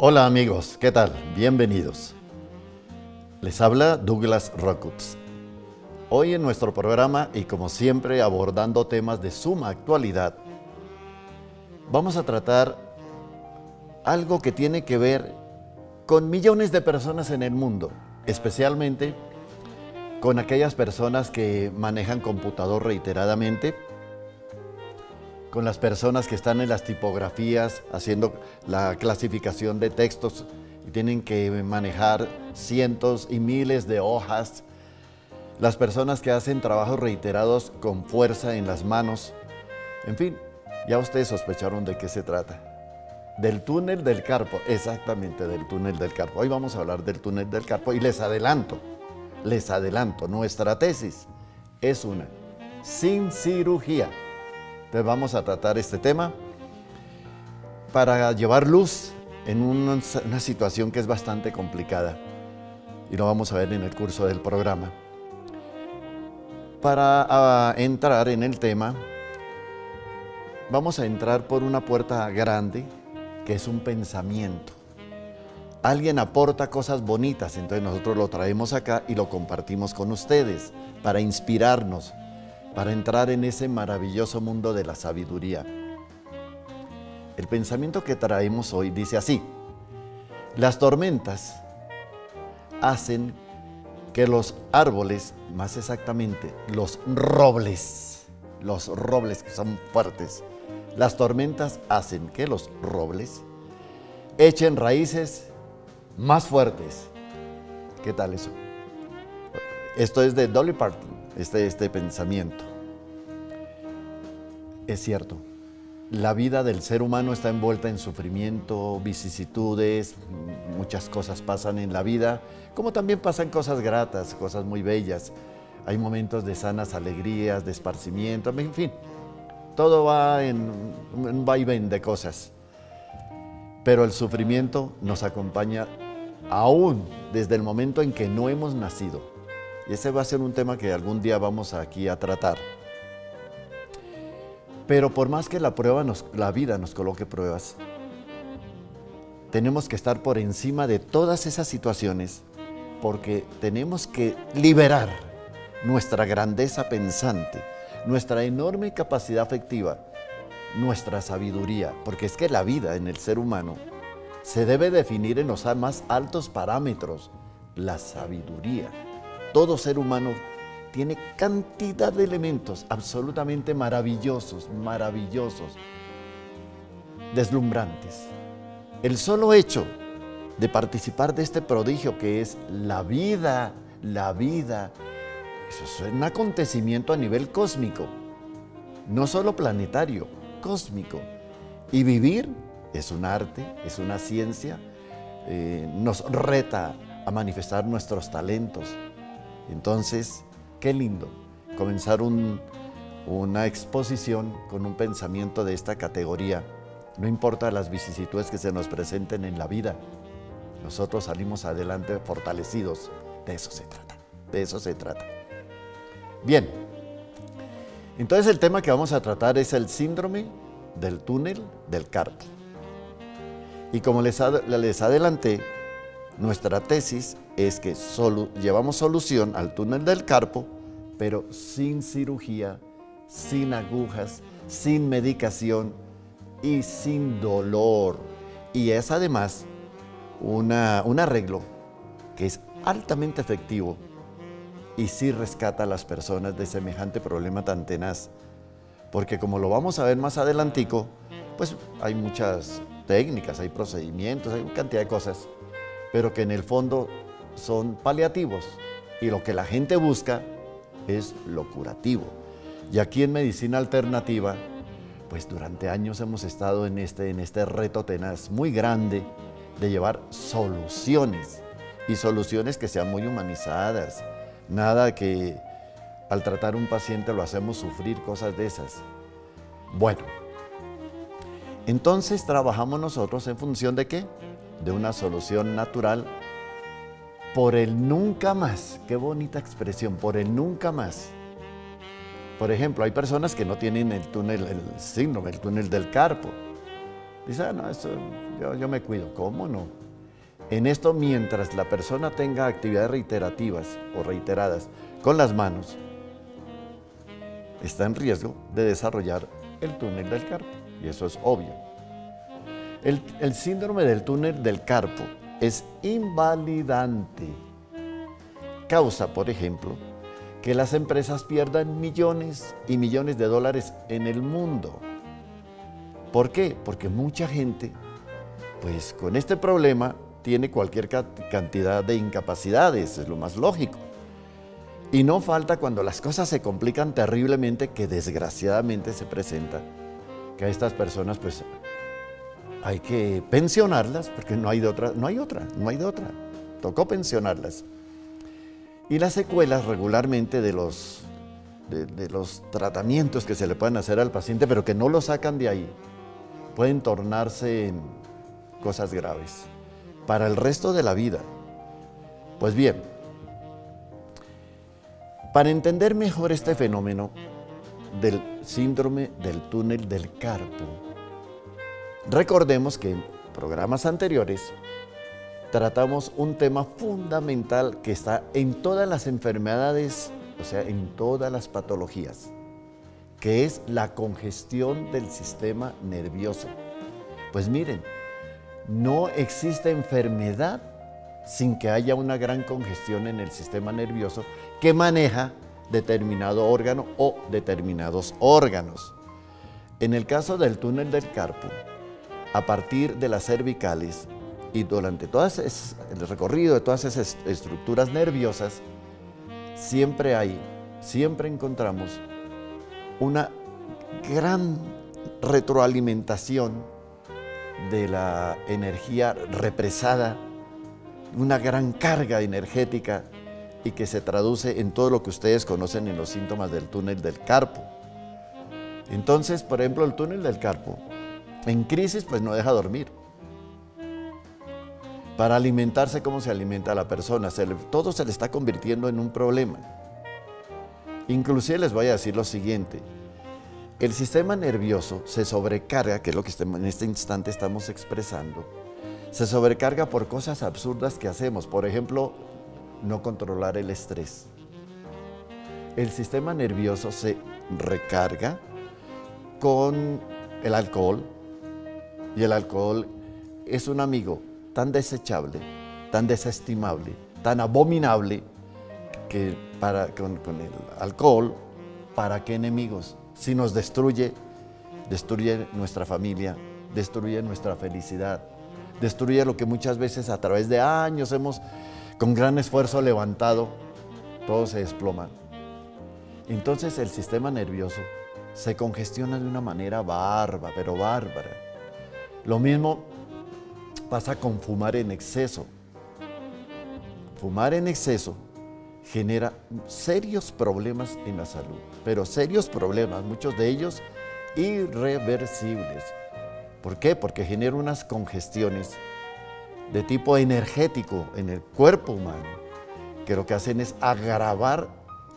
Hola amigos, ¿qué tal? Bienvenidos. Les habla Douglas Rockutz. Hoy en nuestro programa, y como siempre abordando temas de suma actualidad, vamos a tratar algo que tiene que ver con millones de personas en el mundo, especialmente con aquellas personas que manejan computador reiteradamente, con las personas que están en las tipografías haciendo la clasificación de textos y tienen que manejar cientos y miles de hojas, las personas que hacen trabajos reiterados con fuerza en las manos. En fin, ya ustedes sospecharon de qué se trata. Del túnel del carpo, exactamente del túnel del carpo. Hoy vamos a hablar del túnel del carpo y les adelanto, nuestra tesis es una sin cirugía. Entonces vamos a tratar este tema para llevar luz en una situación que es bastante complicada y lo vamos a ver en el curso del programa. Para entrar en el tema, vamos a entrar por una puerta grande que es un pensamiento. Alguien aporta cosas bonitas, entonces nosotros lo traemos acá y lo compartimos con ustedes para inspirarnos, para entrar en ese maravilloso mundo de la sabiduría. El pensamiento que traemos hoy dice así: las tormentas hacen que los árboles, más exactamente los robles que son fuertes, las tormentas hacen que los robles echen raíces más fuertes. ¿Qué tal eso? Esto es de Dolly Parton, este pensamiento. Es cierto, la vida del ser humano está envuelta en sufrimiento, vicisitudes, muchas cosas pasan en la vida, como también pasan cosas gratas, cosas muy bellas. Hay momentos de sanas alegrías, de esparcimiento, en fin, todo va en un vaivén de cosas. Pero el sufrimiento nos acompaña aún desde el momento en que no hemos nacido. Y ese va a ser un tema que algún día vamos aquí a tratar. Pero por más que la vida nos coloque pruebas, tenemos que estar por encima de todas esas situaciones porque tenemos que liberar nuestra grandeza pensante, nuestra enorme capacidad afectiva, nuestra sabiduría, porque es que la vida en el ser humano se debe definir en los más altos parámetros, la sabiduría. Todo ser humano tiene cantidad de elementos absolutamente maravillosos, deslumbrantes. El solo hecho de participar de este prodigio que es la vida, eso es un acontecimiento a nivel cósmico, no solo planetario, cósmico. Y vivir es un arte, es una ciencia, nos reta a manifestar nuestros talentos. Entonces, qué lindo comenzar una exposición con un pensamiento de esta categoría. No importa las vicisitudes que se nos presenten en la vida, nosotros salimos adelante fortalecidos. De eso se trata. Bien, entonces el tema que vamos a tratar es el síndrome del túnel del carpo. Y como les adelanté, nuestra tesis es que llevamos solución al túnel del carpo, pero sin cirugía, sin agujas, sin medicación y sin dolor. Y es además un arreglo que es altamente efectivo y sí rescata a las personas de semejante problema tan tenaz. Porque como lo vamos a ver más adelantico, pues hay muchas técnicas, hay procedimientos, hay una cantidad de cosas, pero que en el fondo son paliativos y lo que la gente busca es lo curativo. Y aquí en Medicina Alternativa, pues durante años hemos estado en este reto tenaz muy grande de llevar soluciones y soluciones que sean muy humanizadas, nada que al tratar a un paciente lo hacemos sufrir, cosas de esas. Bueno, entonces trabajamos nosotros en función de ¿qué? De una solución natural por el nunca más. Qué bonita expresión, por el nunca más. Por ejemplo, hay personas que no tienen el síndrome, el túnel del carpo. Dice, ah, no, esto, yo me cuido. ¿Cómo no? En esto, mientras la persona tenga actividades reiterativas o reiteradas con las manos, está en riesgo de desarrollar el túnel del carpo, y eso es obvio. El síndrome del túnel del carpo es invalidante. Causa, por ejemplo, que las empresas pierdan millones y millones de dólares en el mundo. ¿Por qué? Porque mucha gente, pues con este problema, tiene cualquier cantidad de incapacidades, es lo más lógico. Y no falta cuando las cosas se complican terriblemente, que desgraciadamente se presenta, que a estas personas pues hay que pensionarlas porque no hay de otra, no hay de otra. Tocó pensionarlas. Y las secuelas regularmente de los tratamientos que se le pueden hacer al paciente, pero que no lo sacan de ahí, pueden tornarse en cosas graves para el resto de la vida. Pues bien, para entender mejor este fenómeno del síndrome del túnel del carpo, recordemos que en programas anteriores tratamos un tema fundamental que está en todas las enfermedades, o sea, en todas las patologías, que es la congestión del sistema nervioso. Pues miren, no existe enfermedad sin que haya una gran congestión en el sistema nervioso que maneja determinado órgano o determinados órganos. En el caso del túnel del carpo, a partir de las cervicales y durante todo el recorrido de todas esas estructuras nerviosas, siempre encontramos una gran retroalimentación de la energía represada, una gran carga energética, y que se traduce en todo lo que ustedes conocen en los síntomas del túnel del carpo. Entonces, por ejemplo, el túnel del carpo, en crisis, pues no deja dormir. Para alimentarse, ¿cómo se alimenta la persona? Todo se le está convirtiendo en un problema. Inclusive les voy a decir lo siguiente. El sistema nervioso se sobrecarga, que es lo que en este instante estamos expresando, se sobrecarga por cosas absurdas que hacemos. Por ejemplo, no controlar el estrés. El sistema nervioso se recarga con el alcohol, y el alcohol es un amigo tan desechable, tan desestimable, tan abominable, que con el alcohol, ¿para qué enemigos? Si nos destruye nuestra familia, destruye nuestra felicidad, destruye lo que muchas veces a través de años hemos con gran esfuerzo levantado, todo se desploma. Entonces el sistema nervioso se congestiona de una manera bárbara, pero bárbara. Lo mismo pasa con fumar en exceso. Fumar en exceso genera serios problemas en la salud, pero serios problemas, muchos de ellos irreversibles. ¿Por qué? Porque genera unas congestiones de tipo energético en el cuerpo humano, que lo que hacen es agravar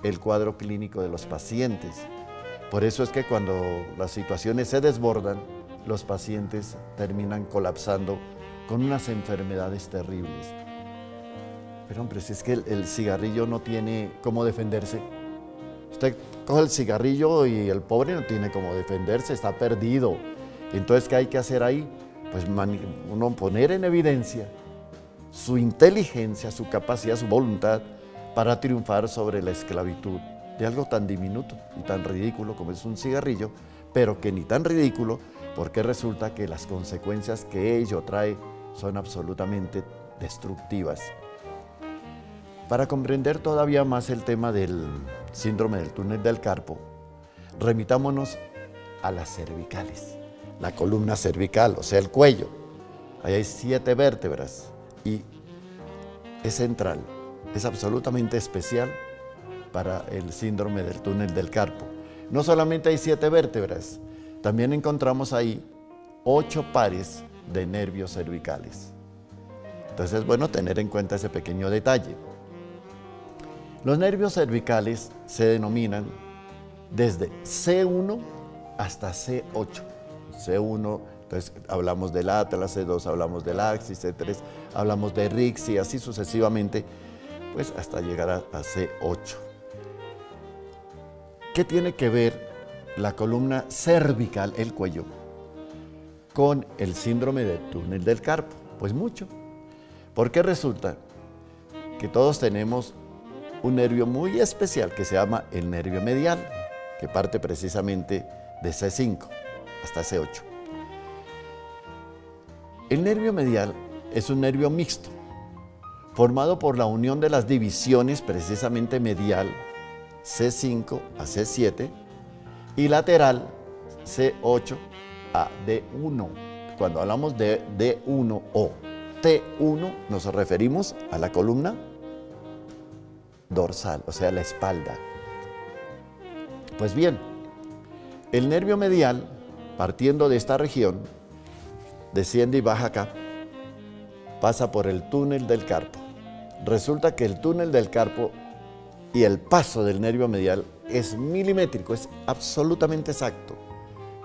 el cuadro clínico de los pacientes. Por eso es que cuando las situaciones se desbordan, los pacientes terminan colapsando con unas enfermedades terribles. Pero hombre, si es que el cigarrillo no tiene cómo defenderse. Usted coge el cigarrillo y el pobre no tiene cómo defenderse, está perdido. Entonces, ¿qué hay que hacer ahí? Pues uno poner en evidencia su inteligencia, su capacidad, su voluntad para triunfar sobre la esclavitud de algo tan diminuto y tan ridículo como es un cigarrillo, pero que ni tan ridículo, porque resulta que las consecuencias que ello trae son absolutamente destructivas. Para comprender todavía más el tema del síndrome del túnel del carpo, remitámonos a las cervicales, la columna cervical, o sea, el cuello. Ahí hay 7 vértebras y es central, es absolutamente especial para el síndrome del túnel del carpo. No solamente hay 7 vértebras, también encontramos ahí 8 pares de nervios cervicales. Entonces es bueno tener en cuenta ese pequeño detalle. Los nervios cervicales se denominan desde C1 hasta C8. C1 Entonces hablamos del Atlas, C2 hablamos del Axis, C3 hablamos de RIX y así sucesivamente, pues hasta llegar a C8. ¿Qué tiene que ver la columna cervical, el cuello, con el síndrome del túnel del carpo? Pues mucho, porque resulta que todos tenemos un nervio muy especial que se llama el nervio medial, que parte precisamente de C5 hasta C8. El nervio medial es un nervio mixto, formado por la unión de las divisiones precisamente medial, C5 a C7, y lateral, C8 a D1. Cuando hablamos de D1 o T1, nos referimos a la columna dorsal, o sea, la espalda. Pues bien, el nervio medial, partiendo de esta región, desciende y baja acá, pasa por el túnel del carpo. Resulta que el túnel del carpo y el paso del nervio medial es milimétrico, es absolutamente exacto,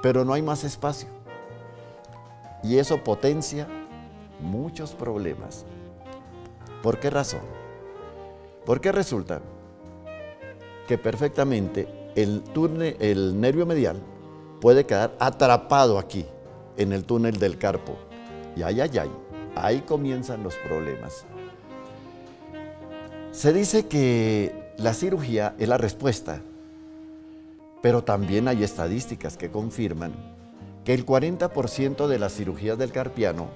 pero no hay más espacio. Y eso potencia muchos problemas. ¿Por qué razón? Porque resulta que perfectamente el nervio medial puede quedar atrapado aquí, en el túnel del carpo. Y ahí comienzan los problemas. Se dice que la cirugía es la respuesta, pero también hay estadísticas que confirman que el 40% de las cirugías del carpiano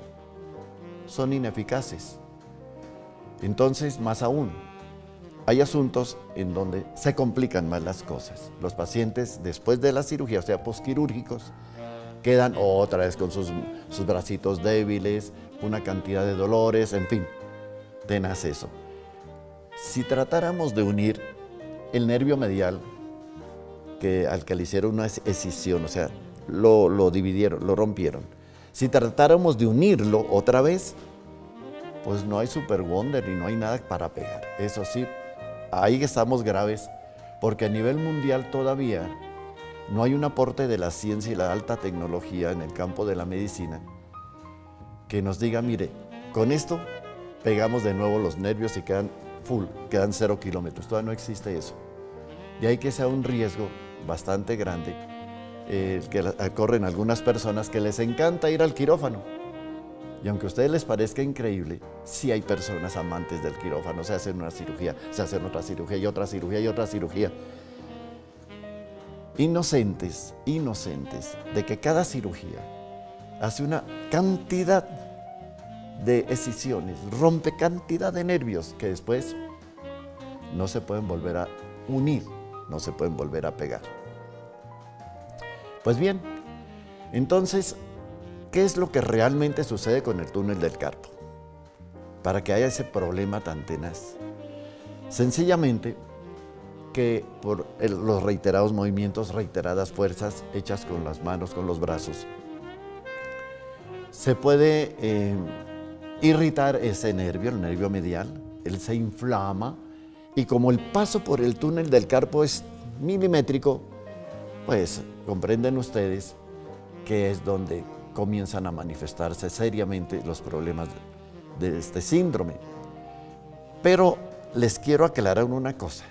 son ineficaces. Entonces, más aún, hay asuntos en donde se complican más las cosas. Los pacientes, después de la cirugía, o sea, posquirúrgicos, quedan otra vez con sus bracitos débiles, una cantidad de dolores, en fin, tenaz eso. Si tratáramos de unir el nervio medial, al que le hicieron una escisión, o sea, lo dividieron, lo rompieron. Si tratáramos de unirlo otra vez, pues no hay Super Wonder y no hay nada para pegar. Eso sí, ahí estamos graves, porque a nivel mundial todavía no hay un aporte de la ciencia y la alta tecnología en el campo de la medicina que nos diga, mire, con esto pegamos de nuevo los nervios y quedan full, quedan 0 kilómetros. Todavía no existe eso. De ahí que sea un riesgo bastante grande que corren algunas personas que les encanta ir al quirófano. Y aunque a ustedes les parezca increíble, sí hay personas amantes del quirófano. Se hacen una cirugía, se hacen otra cirugía y otra cirugía y otra cirugía. Inocentes de que cada cirugía hace una cantidad de escisiones, rompe cantidad de nervios que después no se pueden volver a unir, no se pueden volver a pegar. Pues bien, entonces, ¿qué es lo que realmente sucede con el túnel del carpo? Para que haya ese problema tan tenaz. Sencillamente, que por los reiterados movimientos, reiteradas fuerzas hechas con las manos, con los brazos, se puede irritar ese nervio, el nervio medial, él se inflama y como el paso por el túnel del carpo es milimétrico, pues comprenden ustedes que es donde comienzan a manifestarse seriamente los problemas de este síndrome. Pero les quiero aclarar una cosa.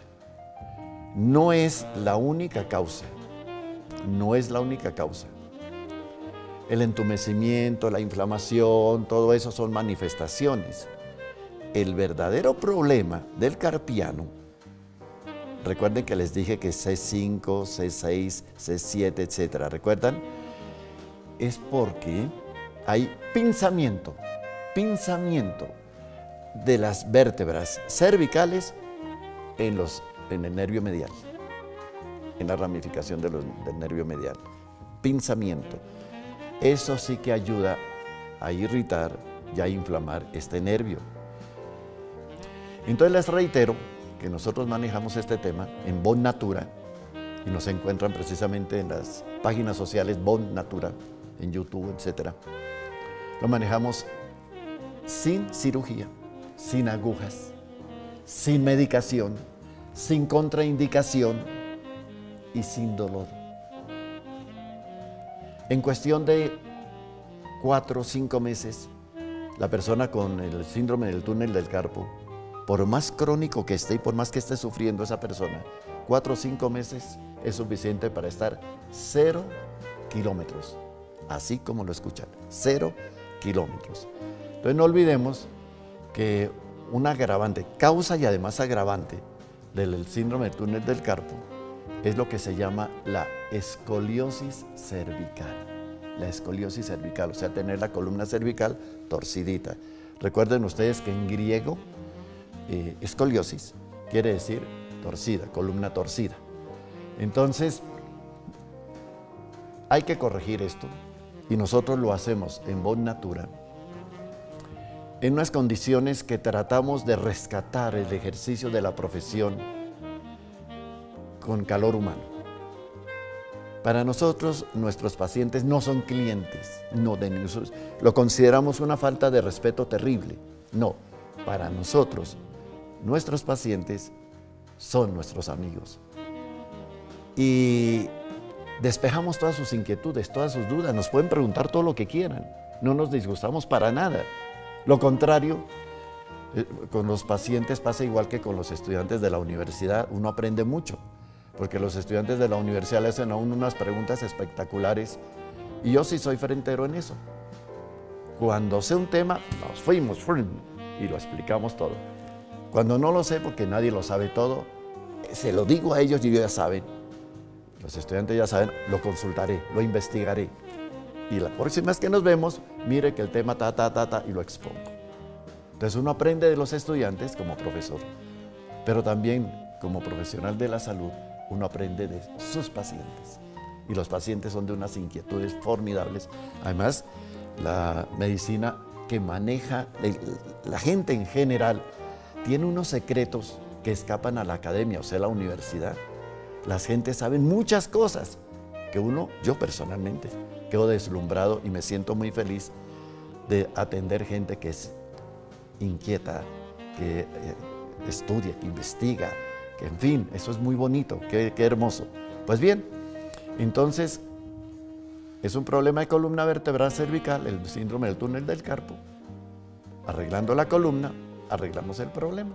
No es la única causa, no es la única causa. El entumecimiento, la inflamación, todo eso son manifestaciones. El verdadero problema del carpiano, recuerden que les dije que C5, C6, C7, etcétera, ¿recuerdan? Es porque hay pinzamiento de las vértebras cervicales en el nervio medial, en la ramificación del nervio medial. Pinzamiento. Eso sí que ayuda a irritar y a inflamar este nervio. Entonces les reitero que nosotros manejamos este tema en Bon Natura y nos encuentran precisamente en las páginas sociales Bon Natura, en YouTube, etc. Lo manejamos sin cirugía, sin agujas, sin medicación, sin contraindicación y sin dolor. En cuestión de 4 o 5 meses, la persona con el síndrome del túnel del carpo, por más crónico que esté y por más que esté sufriendo esa persona, 4 o 5 meses es suficiente para estar 0 kilómetros, así como lo escuchan, 0 kilómetros. Entonces no olvidemos que un agravante, causa y además agravante del síndrome del túnel del carpo es lo que se llama la escoliosis cervical. La escoliosis cervical, o sea, tener la columna cervical torcidita. Recuerden ustedes que en griego escoliosis quiere decir torcida, columna torcida. Entonces, hay que corregir esto y nosotros lo hacemos en Bon Natura en unas condiciones que tratamos de rescatar el ejercicio de la profesión con calor humano. Para nosotros, nuestros pacientes no son clientes, no, lo consideramos una falta de respeto terrible. No, para nosotros, nuestros pacientes son nuestros amigos. Y despejamos todas sus inquietudes, todas sus dudas, nos pueden preguntar todo lo que quieran, no nos disgustamos para nada. Lo contrario, con los pacientes pasa igual que con los estudiantes de la universidad, uno aprende mucho, porque los estudiantes de la universidad le hacen a uno unas preguntas espectaculares y yo sí soy frentero en eso. Cuando sé un tema, nos fuimos y lo explicamos todo. Cuando no lo sé, porque nadie lo sabe todo, se lo digo a ellos y ellos ya saben. Los estudiantes ya saben, lo consultaré, lo investigaré. Y la próxima vez que nos vemos, mire que el tema y lo expongo. Entonces uno aprende de los estudiantes como profesor, pero también como profesional de la salud, uno aprende de sus pacientes. Y los pacientes son de unas inquietudes formidables. Además, la medicina que maneja la gente en general tiene unos secretos que escapan a la academia, o sea, la universidad. Las gentes saben muchas cosas que yo personalmente, quedo deslumbrado y me siento muy feliz de atender gente que es inquieta, que estudia, que investiga, que en fin, eso es muy bonito, qué hermoso. Pues bien, entonces es un problema de columna vertebral cervical, el síndrome del túnel del carpo. Arreglando la columna, arreglamos el problema.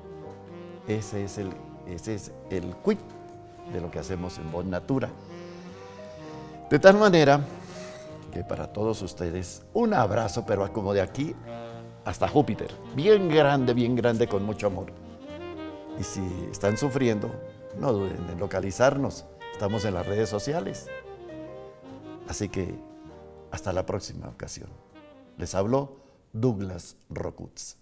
Ese es el quid de lo que hacemos en Bon Natura. De tal manera que para todos ustedes, un abrazo, pero como de aquí hasta Júpiter, bien grande, con mucho amor. Y si están sufriendo, no duden en localizarnos, estamos en las redes sociales. Así que hasta la próxima ocasión. Les habló Douglas Rockutz.